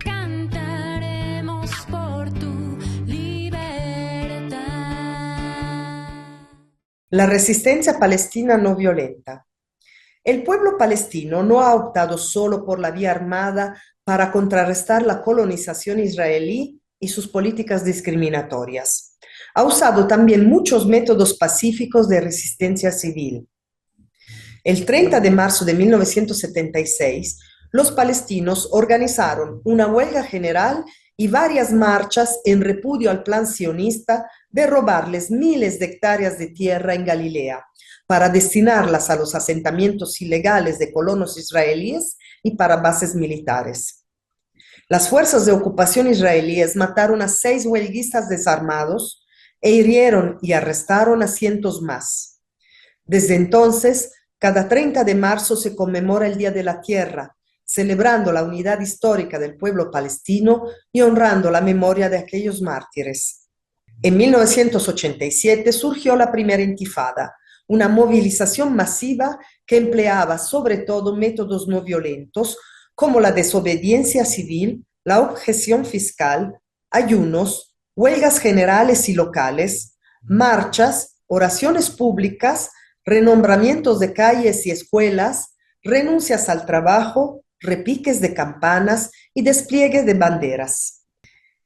Cantaremos por tu libertad. La resistencia palestina no violenta. El pueblo palestino no ha optado solo por la vía armada para contrarrestar la colonización israelí y sus políticas discriminatorias. Ha usado también muchos métodos pacíficos de resistencia civil. El 30 de marzo de 1976, los palestinos organizaron una huelga general y varias marchas en repudio al plan sionista de robarles miles de hectáreas de tierra en Galilea para destinarlas a los asentamientos ilegales de colonos israelíes y para bases militares. Las fuerzas de ocupación israelíes mataron a 6 huelguistas desarmados e hirieron y arrestaron a cientos más. Desde entonces, cada 30 de marzo se conmemora el Día de la Tierra, celebrando la unidad histórica del pueblo palestino y honrando la memoria de aquellos mártires. En 1987 surgió la primera intifada, una movilización masiva que empleaba sobre todo métodos no violentos como la desobediencia civil, la objeción fiscal, ayunos, huelgas generales y locales, marchas, oraciones públicas, renombramientos de calles y escuelas, renuncias al trabajo, repiques de campanas y despliegue de banderas.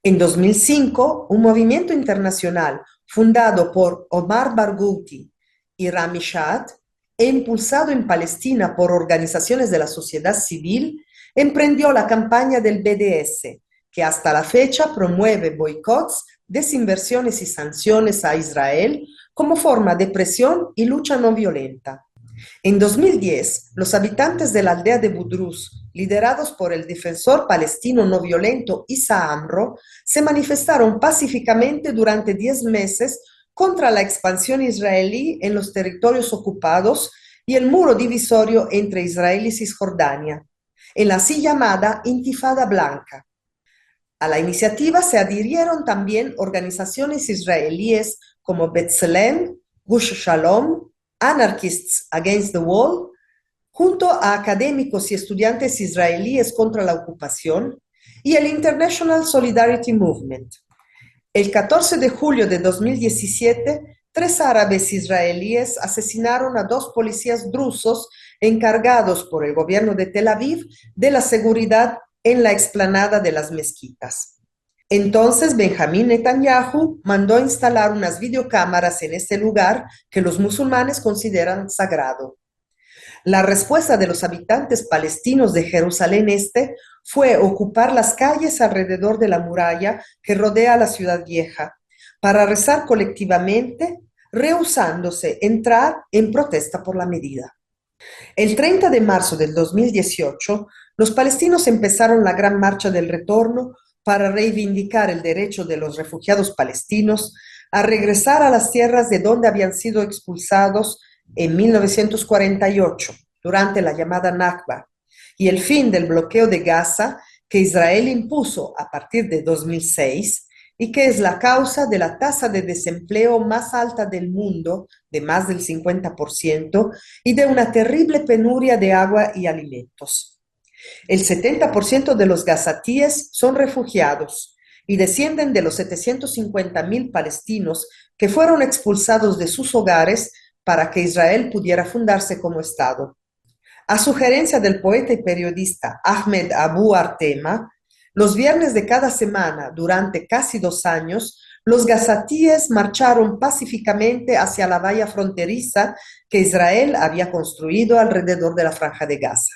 En 2005, un movimiento internacional fundado por Omar Barghouti y Rami Shad e impulsado en Palestina por organizaciones de la sociedad civil, emprendió la campaña del BDS, que hasta la fecha promueve boicots, desinversiones y sanciones a Israel como forma de presión y lucha no violenta. En 2010, los habitantes de la aldea de Budrus, liderados por el defensor palestino no violento Issa Amro, se manifestaron pacíficamente durante 10 meses contra la expansión israelí en los territorios ocupados y el muro divisorio entre Israel y Cisjordania, en la así llamada Intifada Blanca. A la iniciativa se adhirieron también organizaciones israelíes como B'Tselem, Gush Shalom, Anarchists Against the Wall, junto a académicos y estudiantes israelíes contra la ocupación, y el International Solidarity Movement. El 14 de julio de 2017, 3 árabes israelíes asesinaron a 2 policías drusos encargados por el gobierno de Tel Aviv de la seguridad en la explanada de las mezquitas. Entonces Benjamín Netanyahu mandó instalar unas videocámaras en este lugar que los musulmanes consideran sagrado. La respuesta de los habitantes palestinos de Jerusalén Este fue ocupar las calles alrededor de la muralla que rodea la ciudad vieja para rezar colectivamente, rehusándose entrar en protesta por la medida. El 30 de marzo del 2018, los palestinos empezaron la Gran Marcha del Retorno para reivindicar el derecho de los refugiados palestinos a regresar a las tierras de donde habían sido expulsados en 1948, durante la llamada Nakba, y el fin del bloqueo de Gaza que Israel impuso a partir de 2006 y que es la causa de la tasa de desempleo más alta del mundo, de más del 50%, y de una terrible penuria de agua y alimentos. El 70% de los gazatíes son refugiados y descienden de los 750.000 palestinos que fueron expulsados de sus hogares para que Israel pudiera fundarse como Estado. A sugerencia del poeta y periodista Ahmed Abu Artema, los viernes de cada semana, durante casi 2 años, los gazatíes marcharon pacíficamente hacia la valla fronteriza que Israel había construido alrededor de la Franja de Gaza.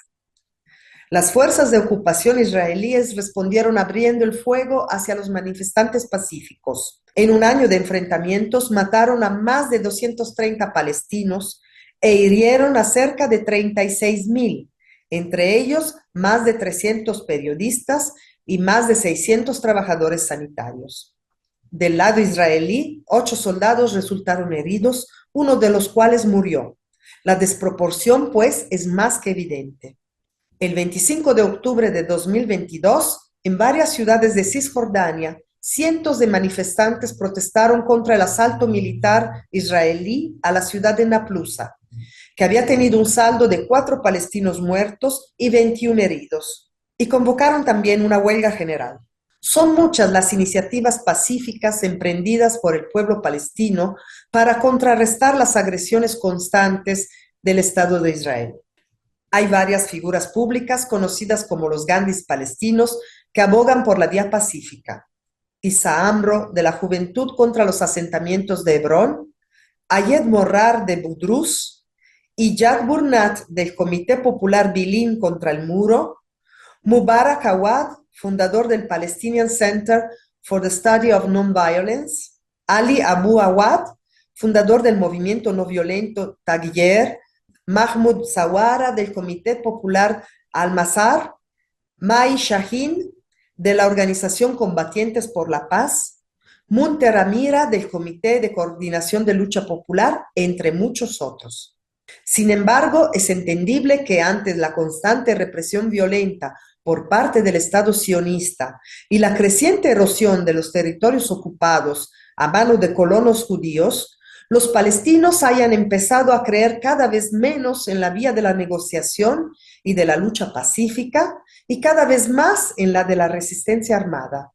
Las fuerzas de ocupación israelíes respondieron abriendo el fuego hacia los manifestantes pacíficos. En un año de enfrentamientos mataron a más de 230 palestinos e hirieron a cerca de 36.000, entre ellos más de 300 periodistas y más de 600 trabajadores sanitarios. Del lado israelí, 8 soldados resultaron heridos, uno de los cuales murió. La desproporción, pues, es más que evidente. El 25 de octubre de 2022, en varias ciudades de Cisjordania, cientos de manifestantes protestaron contra el asalto militar israelí a la ciudad de Naplusa, que había tenido un saldo de 4 palestinos muertos y 21 heridos, y convocaron también una huelga general. Son muchas las iniciativas pacíficas emprendidas por el pueblo palestino para contrarrestar las agresiones constantes del Estado de Israel. Hay varias figuras públicas conocidas como los Gandhis palestinos que abogan por la vía pacífica. Issa Amro, de la Juventud contra los Asentamientos de Hebrón, Ayed Morrar de Budrus, Iyad Burnat del Comité Popular Bilin contra el Muro, Mubarak Awad, fundador del Palestinian Center for the Study of Nonviolence, Ali Abu Awad, fundador del movimiento no violento Tagyer, Mahmoud Sawara del Comité Popular Al-Mazar, Mai Shahin de la Organización Combatientes por la Paz, Munter Amira del Comité de Coordinación de Lucha Popular, entre muchos otros. Sin embargo, es entendible que ante la constante represión violenta por parte del Estado sionista y la creciente erosión de los territorios ocupados a mano de colonos judíos, los palestinos hayan empezado a creer cada vez menos en la vía de la negociación y de la lucha pacífica y cada vez más en la de la resistencia armada.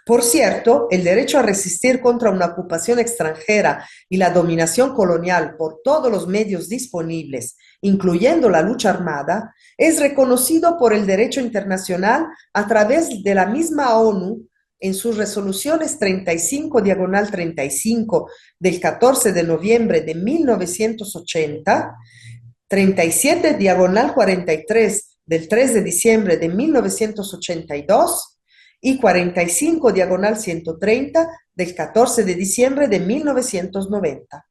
Por cierto, el derecho a resistir contra una ocupación extranjera y la dominación colonial por todos los medios disponibles, incluyendo la lucha armada, es reconocido por el derecho internacional a través de la misma ONU en sus resoluciones 35/35 del 14 de noviembre de 1980, 37/43 del 3 de diciembre de 1982 y 45/130 del 14 de diciembre de 1990.